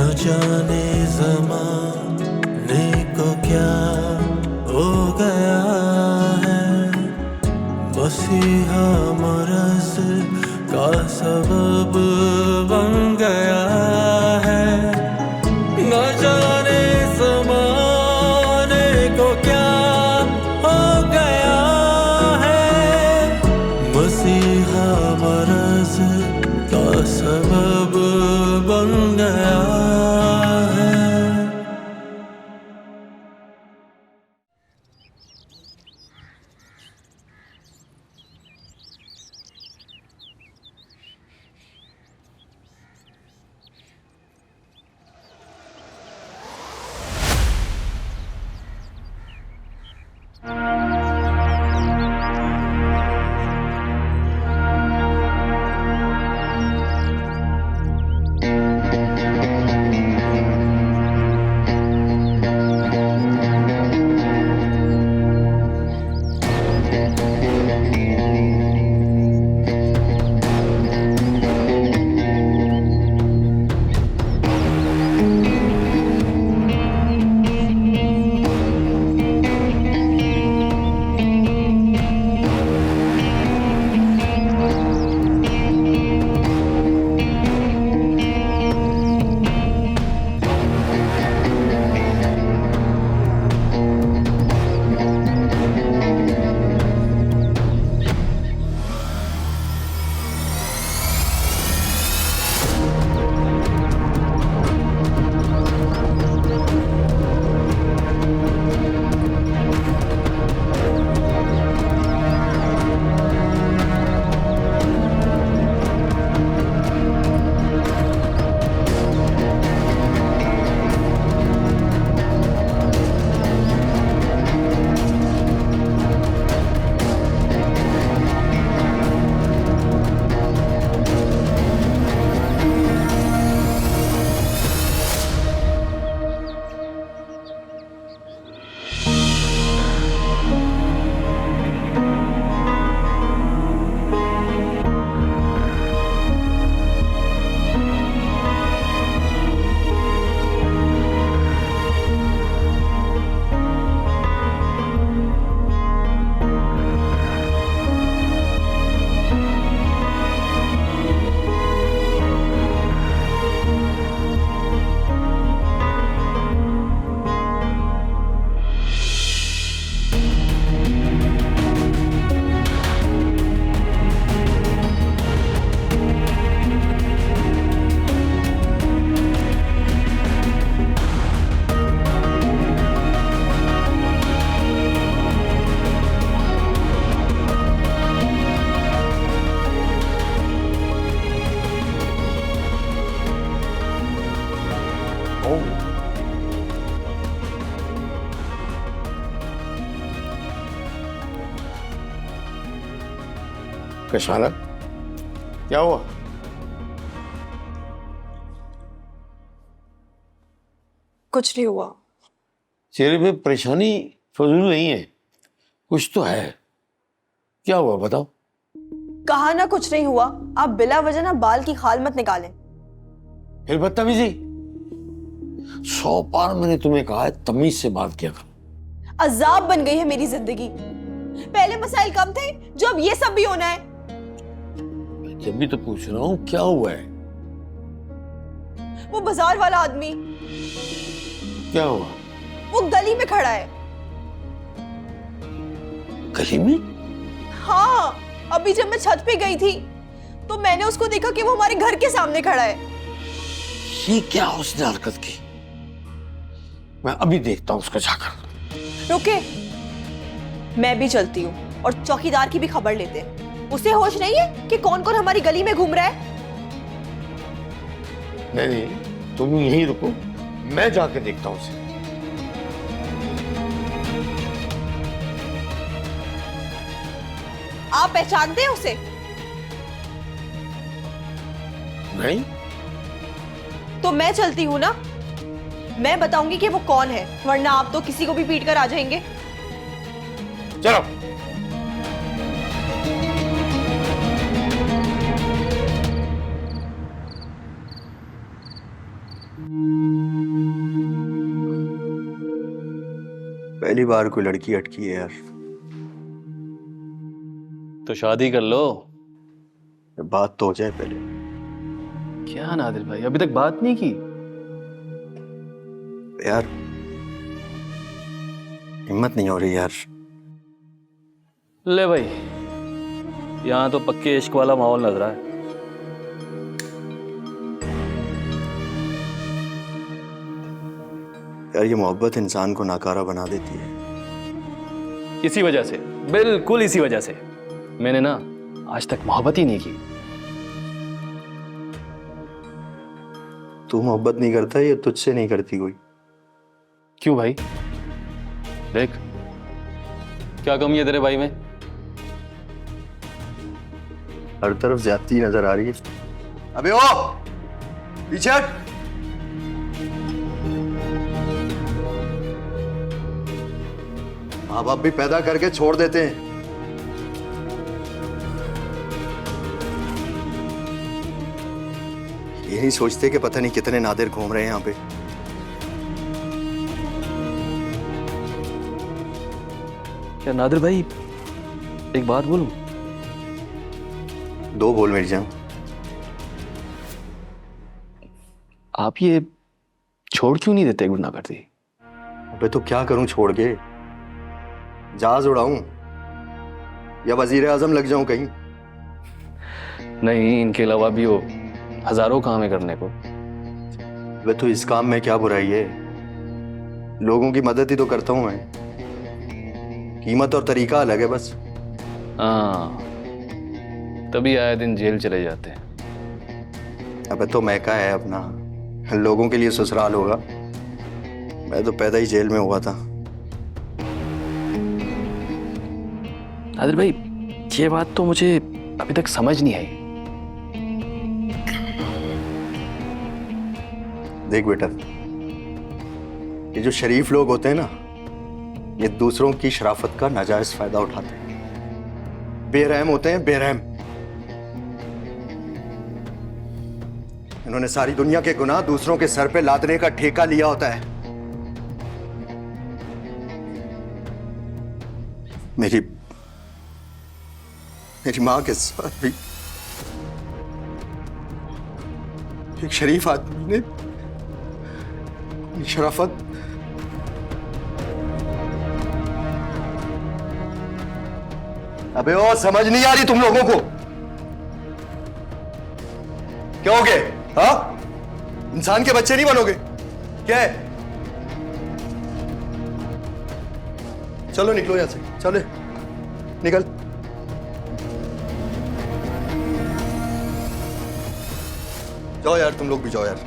न जाने ज़माने को क्या हो गया है, मसीहा मरज़ का सबब बन गया है। न जाने ज़माने को क्या हो गया है, मसीहा मरज़ का सबब बन गया है। कशाला, क्या हुआ? कुछ नहीं हुआ। चेहरे पे परेशानी फजूल नहीं है, कुछ तो है। क्या हुआ बताओ? कहा ना कुछ नहीं हुआ। आप बिला वजह ना बाल की खाल मत निकालें। फिर बदतमीजी। 100 बार मैंने तुम्हें कहा है तमीज से बात किया करो। अजाब बन गई है मेरी जिंदगी। पहले मसाइल कम थे, जो अब ये सब भी होना है। जब भी तो पूछ रहा हूँ क्या हुआ है। वो बाजार वाला आदमी, क्या हुआ? वो गली में खड़ा है। गली में? हाँ, अभी जब मैं छत पे गई थी तो मैंने उसको देखा कि वो हमारे घर के सामने खड़ा है। ये क्या उसने हरकत की? मैं अभी देखता हूँ उसको जाकर। रुके, मैं भी चलती हूँ और चौकीदार की भी खबर लेते हैं। उसे होश नहीं है कि कौन कौन हमारी गली में घूम रहा है? नहीं, तुम यहीं रुको, मैं जाके देखता हूँ उसे। आप पहचानते हैं उसे? नहीं। तो मैं चलती हूँ ना, मैं बताऊंगी कि वो कौन है, वरना आप तो किसी को भी पीट कर आ जाएंगे। चलो। पहली बार कोई लड़की अटकी है यार। तो शादी कर लो। बात तो हो जाए पहले। क्या नादिर भाई, अभी तक बात नहीं की? यार हिम्मत नहीं हो रही यार। ले भाई, यहाँ तो पक्के इश्क वाला माहौल लग रहा है। यार ये मोहब्बत इंसान को नाकारा बना देती है। इसी वजह से, बिल्कुल इसी वजह से मैंने ना आज तक मोहब्बत ही नहीं की। तू मोहब्बत नहीं करता या तुझसे नहीं करती कोई? क्यों भाई? देख, क्या कमी है तेरे भाई में? हर तरफ ज्यादती नजर आ रही है। अबे ओ पीछे हट। माँ बाप भी पैदा करके छोड़ देते हैं। ये नहीं सोचते कि पता नहीं कितने नादिर घूम रहे हैं यहाँ पे। क्या नादिर भाई, एक बात बोलूं? दो बोल मेरी जान। आप ये छोड़ क्यों नहीं देते गुनाह करती? अबे तो क्या करूं छोड़ के? जहाज उड़ाऊं या वजीर आजम लग जाऊं कहीं? नहीं, इनके अलावा भी हो हजारों काम है करने को। अबे तो इस काम में क्या बुराई है? लोगों की मदद ही तो करता हूं मैं। कीमत और तरीका अलग है बस। हाँ, तभी आए दिन जेल चले जाते हैं। अबे तो मैका है अपना, लोगों के लिए ससुराल होगा। मैं तो पैदा ही जेल में हुआ था। नादिर भाई, ये बात तो मुझे अभी तक समझ नहीं आई। देख बेटा, ये जो शरीफ लोग होते हैं ना, ये दूसरों की शराफत का नाजायज फायदा उठाते हैं। बेरहम होते हैं, बेरहम। इन्होंने सारी दुनिया के गुनाह दूसरों के सर पे लादने का ठेका लिया होता है। मेरी मां के साथ भी एक शरीफ आदमी ने शराफत अबे ओ समझ नहीं आ रही तुम लोगों को? क्या हो गए? हाँ, इंसान के बच्चे नहीं बनोगे क्या है? चलो निकलो यहां से, चले निकल। जाओ यार, तुम लोग भी जाओ यार।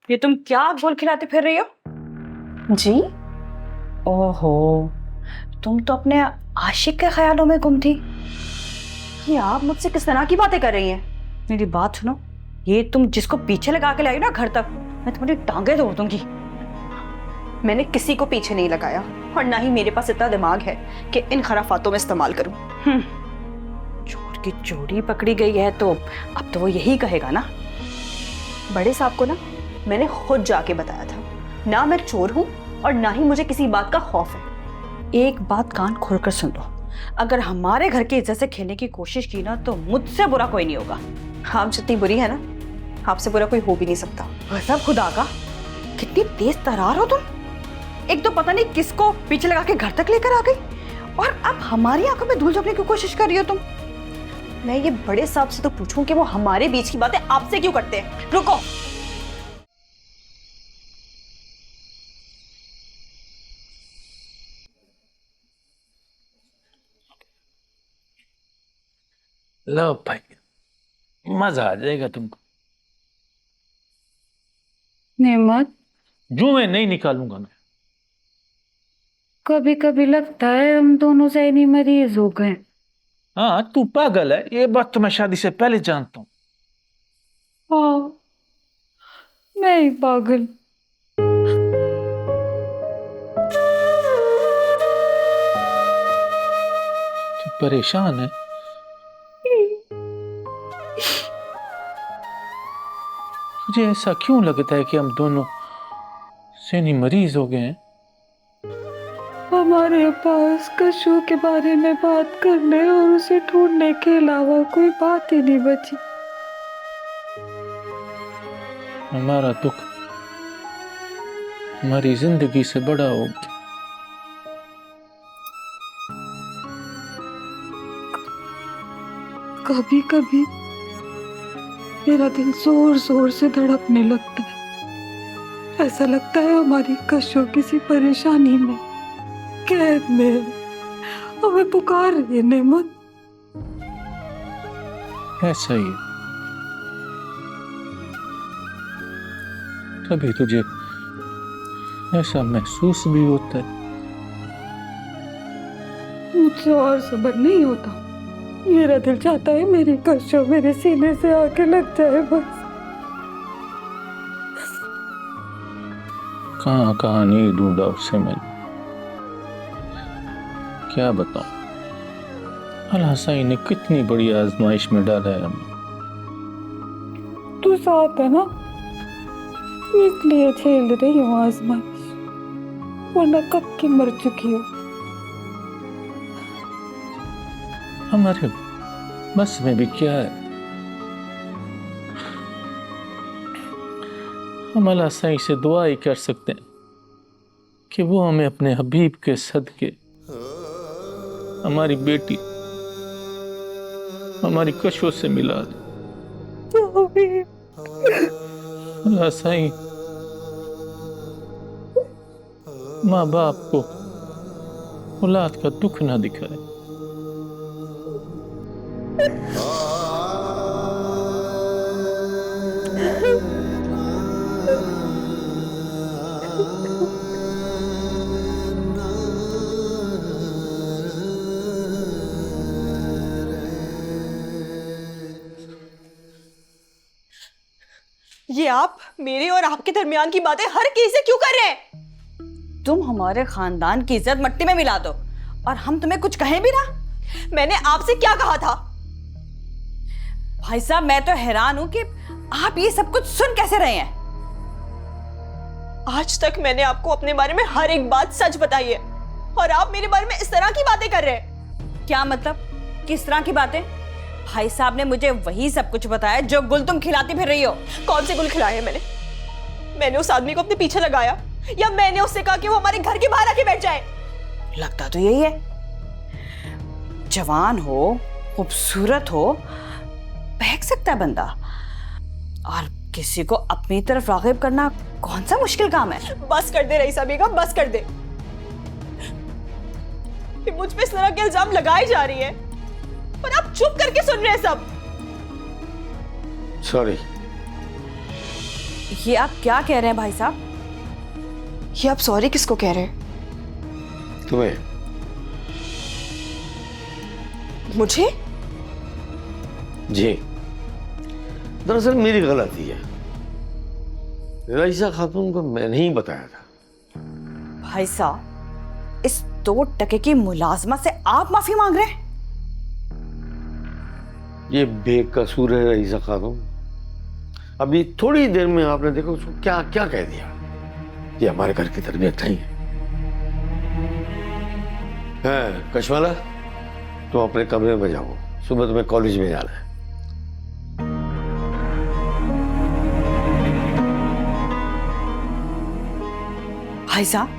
ये तुम क्या गोल खिलाते फिर रही हो? जी? ओहो, तुम तो अपने आशिक के ख्यालों में गुम थी। ये आप मुझसे किस तरह की बातें कर रही हैं? मेरी बात सुनो, ये तुम जिसको पीछे लगा के लाई ना घर तक, मैं तुम्हारी टांगे तोड़ दूंगी। मैंने किसी को पीछे नहीं लगाया और ना ही मेरे पास इतना दिमाग है कि इन खराफातों में इस्तेमाल करूं। चोर की चोरी पकड़ी गई है तो अब तो वो यही कहेगा ना। बड़े साहब को ना मैंने खुद जाके बताया था, ना मैं चोर हूं और ना ही मुझे किसी बात का खौफ है। एक बात कान खोलकर सुन लो, अगर हमारे घर की इज्जत से खेलने की कोशिश की ना तो मुझसे बुरा कोई नहीं होगा। आप जितनी बुरी है ना, आपसे बुरा कोई हो भी नहीं सकता। गजब खुदा का, कितनी तेज तरार हो तुम। एक तो पता नहीं किसको पीछे लगा के घर तक लेकर आ गई और अब हमारी आंखों में धूल झोंकने की कोशिश कर रही हो तुम। मैं ये बड़े साहब से तो पूछूं कि वो हमारे बीच की बातें आपसे क्यों करते हैं। रुको, लो भाई, मजा आ जाएगा तुमको। नेमत, जो मैं नहीं निकालूंगा मैं। कभी कभी लगता है हम दोनों ज़हनी मरीज हो गए। हाँ, तू पागल है, ये बात तो मैं शादी से पहले जानता हूँ। हाँ, मैं ही पागल। तू परेशान है? तुझे ऐसा क्यों लगता है कि हम दोनों ज़हनी मरीज हो गए हैं? हमारे पास कशु के बारे में बात करने और उसे ढूंढने के अलावा कोई बात ही नहीं बची। हमारा दुख हमारी जिंदगी से बड़ा हो गया। कभी कभी मेरा दिल जोर जोर से धड़कने लगता है। ऐसा लगता है हमारी कशु किसी परेशानी में, कैद में हमें पुकार रही है। नेमत, ऐसा ही है। तभी तुझे ऐसा महसूस भी होता है। मुझसे और सब्र नहीं होता। मेरा दिल चाहता है मेरी कशु मेरे सीने से आके लग जाए बस। कहाँ कहाँ नहीं ढूंढा उसे मैंने, क्या बताऊं। अल्लाह साईं ने कितनी बड़ी आजमाइश में डाला है हमें। तू साथ है ना, इसलिए झेल रही हूँ आजमाइश, वरना कब की मर चुकी हूँ। हमारे बस में भी क्या है। हम अल्लाह साईं से दुआ ही कर सकते हैं कि वो हमें अपने हबीब के सदके हमारी बेटी हमारी कशो से मिला दे। अल्लाह साईं माँ बाप को औलाद का दुख ना दिखाए। ये आप मेरे और आपके दरमियान की बातें हर किसी से क्यों कर रहे हैं? तुम हमारे खानदान की इज्जत मट्टी में मिला दो और हम तुम्हें कुछ कहें भी ना। मैंने आपसे क्या कहा था? भाई साहब, मैं तो हैरान हूं कि आप ये सब कुछ सुन कैसे रहे हैं। आज तक मैंने आपको अपने बारे में हर एक बात सच बताई है और आप मेरे बारे में इस तरह की बातें कर रहे हैं। क्या मतलब? किस तरह की बातें? भाई साहब ने मुझे वही सब कुछ बताया जो गुल तुम खिलाती फिर रही हो। कौन से गुल खिलाए हैं मैंने उस आदमी को अपने पीछे लगाया या मैंने उससे कहा कि वो हमारे घर के बाहर आके बैठ जाए? लगता तो यही है। जवान हो, खूबसूरत हो, बहक सकता है बंदा, और किसी को अपनी तरफ राग़िब करना कौन सा मुश्किल काम है। बस कर दे रईसा बेगम, बस कर दे। कि मुझ पे इस तरह के इल्जाम लगाए जा रही है और आप चुप करके सुन रहे हैं सब। सॉरी। ये आप क्या कह रहे हैं भाई साहब? ये आप सॉरी किसको कह रहे हैं? तुम्हें। मुझे? जी, दरअसल मेरी गलती है। रईसा खातून को मैंने ही बताया था। भाई साहब, इस 2 टके की मुलाजमत से आप माफी मांग रहे हैं? ये बेकसूर है रईसा खातून। अभी थोड़ी देर में आपने देखो उसको क्या क्या कह दिया। ये हमारे घर की तरबियत नहीं है। कशवाला, तुम अपने कमरे में जाओ, सुबह तुम्हें कॉलेज में जाना है। भाई साहब,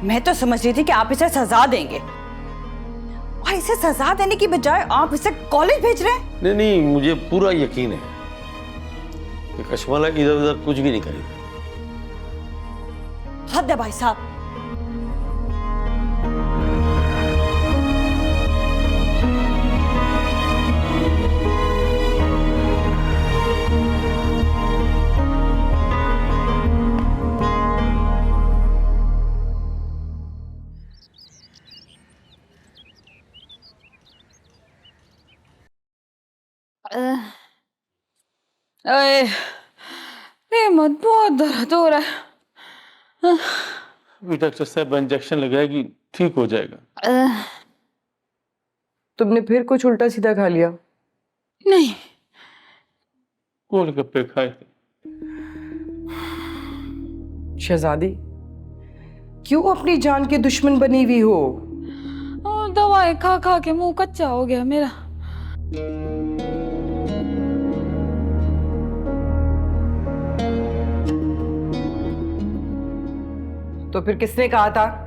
मैं तो समझ रही थी कि आप इसे सजा देंगे, और इसे सजा देने की बजाय आप इसे कॉलेज भेज रहे हैं। नहीं नहीं, मुझे पूरा यकीन है कि कशवाला इधर उधर कुछ भी नहीं करेगा। हद है भाई साहब। अरे नेमत बहुत दर्द हो रहा है। अभी डॉक्टर साहब इंजेक्शन लगाएगी, ठीक हो जाएगा। तुमने फिर कुछ उल्टा सीधा खा लिया? नहीं, गोलगप्पे खाए थे। शहजादी, क्यों अपनी जान की दुश्मन बनी हुई हो? दवाई खा खा के मुंह कच्चा हो गया मेरा। तो फिर किसने कहा था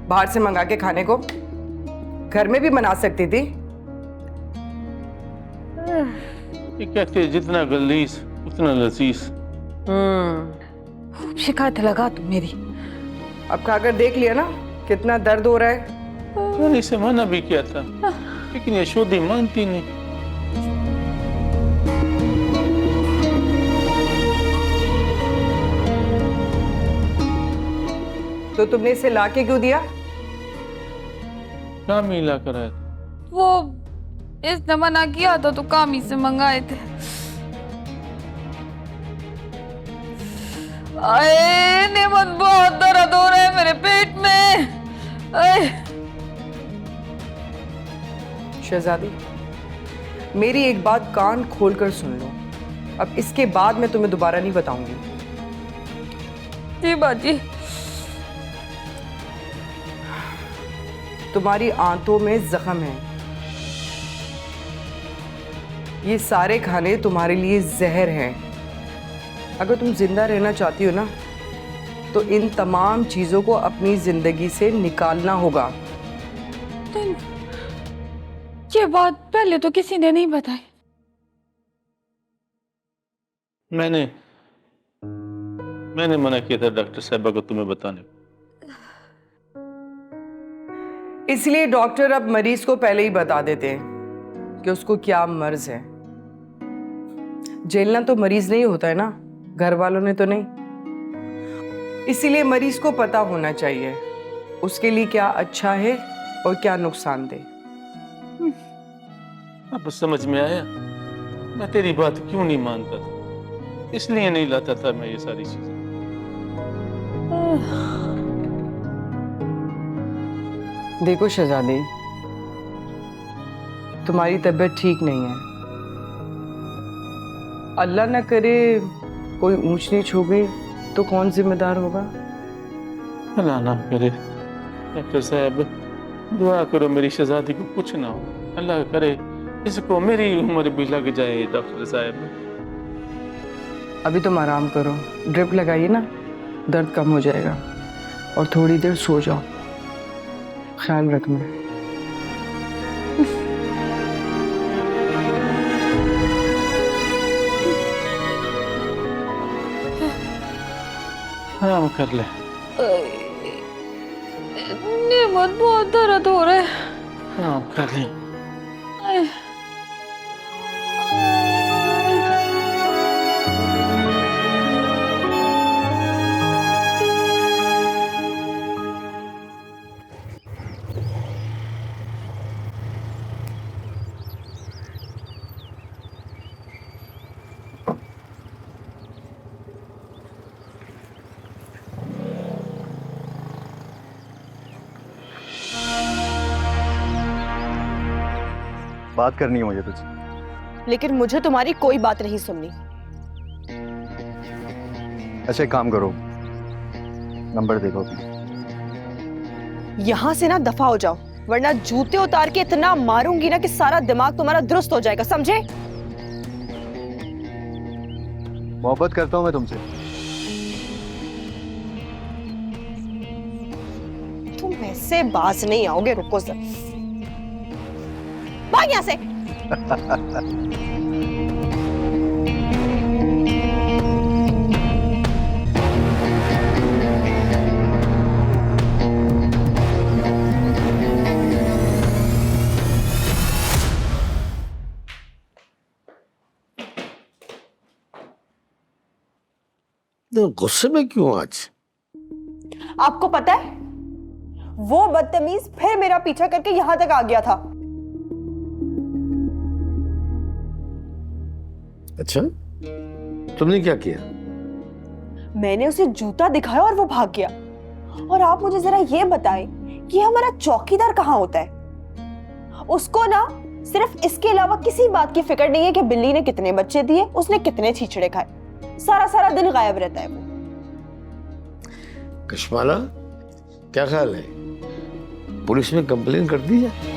बाहर से मंगा के खाने को? घर में भी बना सकती थी। ये कहते हैं जितना गलीस उतना लजीज। शिकायत लगा तुम मेरी। अब खाकर देख लिया ना कितना दर्द हो रहा है। मैंने इसे मना भी किया था, लेकिन यशोदी मानती नहीं। तो तुमने इसे लाके क्यों दिया? काम ही ला कर आया। वो इसने मना किया था तो कामी से मंगाए थे। आए नेमत बहुत दर्द हो रहा है मेरे पेट में। आए। शहजादी, मेरी एक बात कान खोलकर सुन लो। अब इसके बाद मैं तुम्हें दोबारा नहीं बताऊंगी। जी बाजी। तुम्हारी आंतों में जख्म है। ये सारे खाने तुम्हारे लिए जहर हैं। अगर तुम जिंदा रहना चाहती हो ना, तो इन तमाम चीजों को अपनी जिंदगी से निकालना होगा। ये बात पहले तो किसी ने नहीं बताई। मैंने मना किया था डॉक्टर साहब को तुम्हें बताने को। इसलिए डॉक्टर अब मरीज को पहले ही बता देते हैं कि उसको क्या मर्ज है। झेलना तो मरीज नहीं होता है ना, घर वालों ने तो नहीं। इसीलिए मरीज को पता होना चाहिए उसके लिए क्या अच्छा है और क्या नुकसानदेह। अब समझ में आया मैं तेरी बात क्यों नहीं मानता था, इसलिए नहीं लाता था मैं ये सारी चीजें। देखो शहजादी, तुम्हारी तबीयत ठीक नहीं है। अल्लाह ना करे कोई ऊंच नीच हो गई तो कौन जिम्मेदार होगा? अल्लाह ना करे। डॉक्टर साहब दुआ करो मेरी शहजादी को कुछ ना हो। अल्लाह करे इसको मेरी उम्र भी लग जाए। डॉक्टर साहब अभी तुम आराम करो, ड्रिप लगाइए ना, दर्द कम हो जाएगा। और थोड़ी देर सो जाओ, ख्याल रखना। आराम कर ले। नेमत बहुत दर्द हो रहा है। आराम कर ले। बात करनी है मुझे तुझसे। लेकिन मुझे तुम्हारी कोई बात नहीं सुननी। अच्छा एक काम करो, नंबर देखो अपना। यहां से ना दफा हो जाओ, वरना जूते उतार के इतना मारूंगी ना कि सारा दिमाग तुम्हारा दुरुस्त हो जाएगा, समझे? मोहब्बत करता हूं मैं तुमसे। तुम ऐसे बाज नहीं आओगे, रुको सर। भाग यहां से। तो गुस्से में क्यों आज? आपको पता है, वो बदतमीज फिर मेरा पीछा करके यहां तक आ गया था। अच्छा, तुमने क्या किया? मैंने उसे जूता दिखाया और वो भाग गया। और आप मुझे जरा ये बताएं कि हमारा चौकीदार कहाँ होता है? उसको ना सिर्फ इसके अलावा किसी बात की फिक्र नहीं है कि बिल्ली ने कितने बच्चे दिए, उसने कितने छींचड़े खाए। सारा सारा दिन गायब रहता है वो। कशमाला, क्या ख्याल है, पुलिस में कंप्लेन कर दी जाए?